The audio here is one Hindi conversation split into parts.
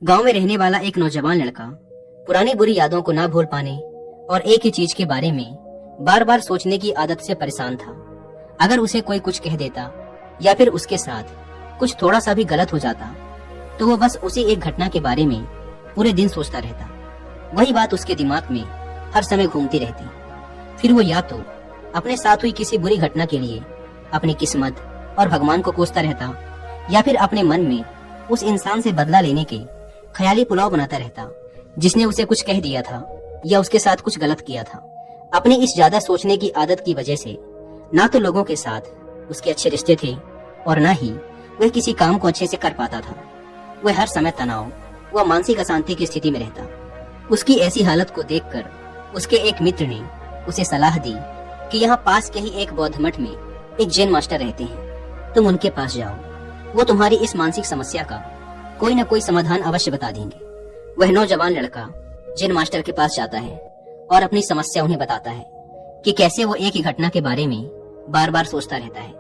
गांव में रहने वाला एक नौजवान लड़का पुरानी बुरी यादों को ना भूल पाने और एक ही चीज के बारे में बार बार सोचने की आदत से परेशान था। अगर उसे कोई कुछ कह देता या फिर उसके साथ कुछ थोड़ा सा भी गलत हो जाता तो वो बस उसी एक घटना के बारे में पूरे दिन सोचता रहता। वही बात उसके दिमाग में हर समय घूमती रहती। फिर वो या तो अपने साथ हुई किसी बुरी घटना के लिए अपनी किस्मत और भगवान को कोसता रहता या फिर अपने मन में उस इंसान से बदला लेने के ख्याली पुलाव बनाता रहता जिसने उसे कुछ कह दिया था या उसके साथ कुछ गलत किया था। अपनी इस ज्यादा सोचने की आदत की वजह से ना तो लोगों के साथ उसके अच्छे रिश्ते थे और ना ही वह किसी काम को अच्छे से कर पाता था। वह हर समय तनाव व मानसिक अशांति की स्थिति में रहता। उसकी ऐसी हालत को देखकर उसके एक मित्र ने उसे सलाह दी कि यहाँ पास के ही एक बौद्ध मठ में एक जैन मास्टर रहते हैं, तुम उनके पास जाओ, वो तुम्हारी इस मानसिक समस्या का कोई न कोई समाधान अवश्य बता देंगे। वह नौजवान लड़का जैन मास्टर के पास जाता है और अपनी समस्या उन्हें बताता है कि कैसे वो एक ही घटना के बारे में बार बार सोचता रहता है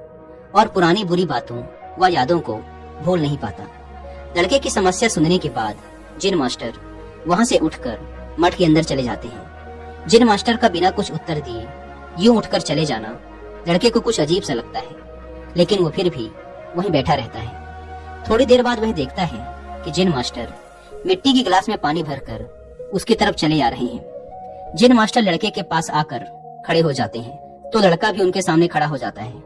और पुरानी बुरी बातों व यादों को भूल नहीं पाता। लड़के की समस्या सुनने के बाद जैन मास्टर वहाँ से उठकर मठ के अंदर चले जाते हैं। जैन मास्टर का बिना कुछ उत्तर दिए यूं उठकर चले जाना लड़के को कुछ अजीब सा लगता है, लेकिन वो फिर भी वहीं बैठा रहता है। थोड़ी देर बाद वह देखता है कि जैन मास्टर मिट्टी के गिलास में पानी भरकर उसकी तरफ चले आ रहे हैं। जैन मास्टर लड़के के पास आकर खड़े हो जाते हैं तो लड़का भी उनके सामने खड़ा हो जाता है।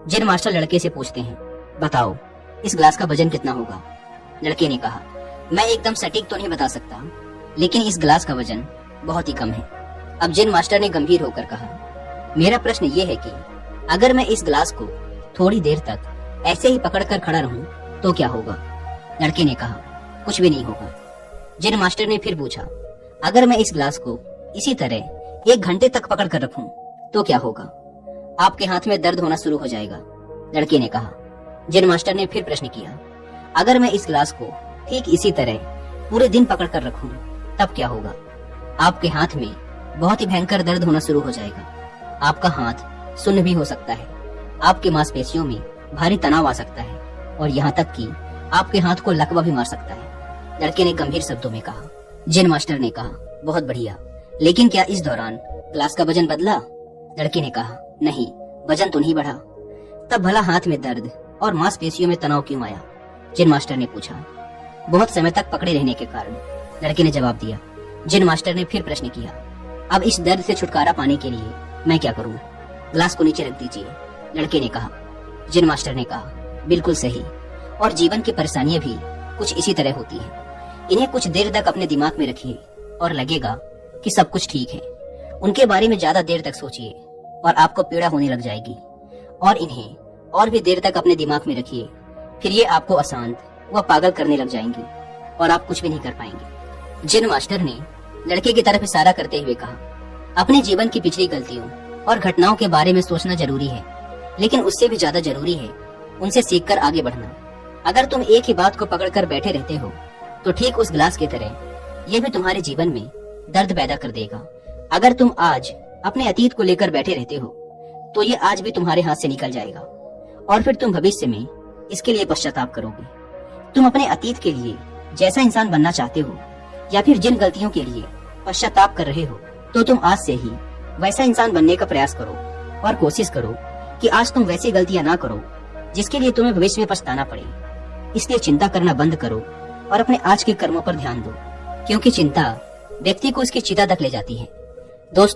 जैन मास्टर लड़के से पूछते हैं, बताओ इस गिलास का वजन कितना होगा? लड़के ने कहा, मैं एकदम सटीक तो नहीं बता सकता, लेकिन इस गिलास का वजन बहुत ही कम है। अब जैन मास्टर ने गंभीर होकर कहा, मेरा प्रश्न ये है कि अगर मैं इस गिलास को थोड़ी देर तक ऐसे ही पकड़कर खड़ा रहूं तो क्या होगा? लड़के ने कहा, कुछ भी नहीं होगा। जैन मास्टर ने फिर पूछा, अगर मैं इस गिलास को इसी तरह 1 घंटे तक पकड़ कर रखूं तो क्या होगा? आपके हाथ में दर्द होना शुरू हो जाएगा। लड़के ने कहा। जैन मास्टर ने फिर प्रश्न किया, अगर मैं इस गिलास को ठीक इसी तरह पूरे दिन पकड़ कर रखूं तब क्या होगा? आपके हाथ में बहुत ही भयंकर दर्द होना शुरू हो जाएगा। आपका हाथ सुन्न भी हो सकता है, आपके मांसपेशियों में भारी तनाव आ सकता है और यहाँ तक कि आपके हाथ को लकवा भी मार सकता है। लड़के ने गंभीर शब्दों में कहा। जैन मास्टर ने कहा, बहुत बढ़िया, लेकिन क्या इस दौरान गिलास का वजन बदला? लड़के ने कहा, नहीं, वजन तो नहीं बढ़ा। तब भला हाथ में दर्द और मांसपेशियों में तनाव क्यों आया? जैन मास्टर ने पूछा। बहुत समय तक पकड़े रहने के कारण, लड़के ने जवाब दिया। जैन मास्टर ने फिर प्रश्न किया, अब इस दर्द से छुटकारा पाने के लिए मैं क्या करूं? गिलास को नीचे रख दीजिए। लड़के ने कहा। जैन मास्टर ने कहा, बिल्कुल सही, और जीवन की परेशानियां भी कुछ इसी तरह होती हैं। इन्हें कुछ देर तक अपने दिमाग में रखिए और लगेगा कि सब कुछ ठीक है। उनके बारे में ज्यादा देर तक सोचिए और आपको पीड़ा होने लग जाएगी, और इन्हें और भी देर तक अपने दिमाग में रखिए, फिर ये आपको अशांत व पागल करने लग जाएंगे और आप कुछ भी नहीं कर पाएंगे। जैन मास्टर ने लड़के की तरफ इशारा करते हुए कहा, अपने जीवन की पिछली गलतियों और घटनाओं के बारे में सोचना जरूरी है, लेकिन उससे भी ज्यादा जरूरी है उनसे सीखकर आगे बढ़ना। अगर तुम एक ही बात को पकड़कर बैठे रहते हो तो ठीक उस गिलास की तरह यह भी तुम्हारे जीवन में दर्द पैदा कर देगा। अगर तुम आज अपने अतीत को लेकर बैठे रहते हो तो ये आज भी तुम्हारे हाथ से निकल जाएगा और फिर तुम भविष्य में इसके लिए पश्चाताप करोगे। तुम अपने अतीत के लिए जैसा इंसान बनना चाहते हो या फिर जिन गलतियों के लिए पश्चाताप कर रहे हो तो तुम आज से ही वैसा इंसान बनने का प्रयास करो और कोशिश करो कि आज तुम वैसी गलतियां ना करो जिसके लिए तुम्हें भविष्य में पछताना पड़े। इसलिए चिंता करना बंद करो और अपने आज के कर्मों पर ध्यान दो, क्योंकि चिंता व्यक्ति को उसकी चिता तक ले जाती है। दोस्तों,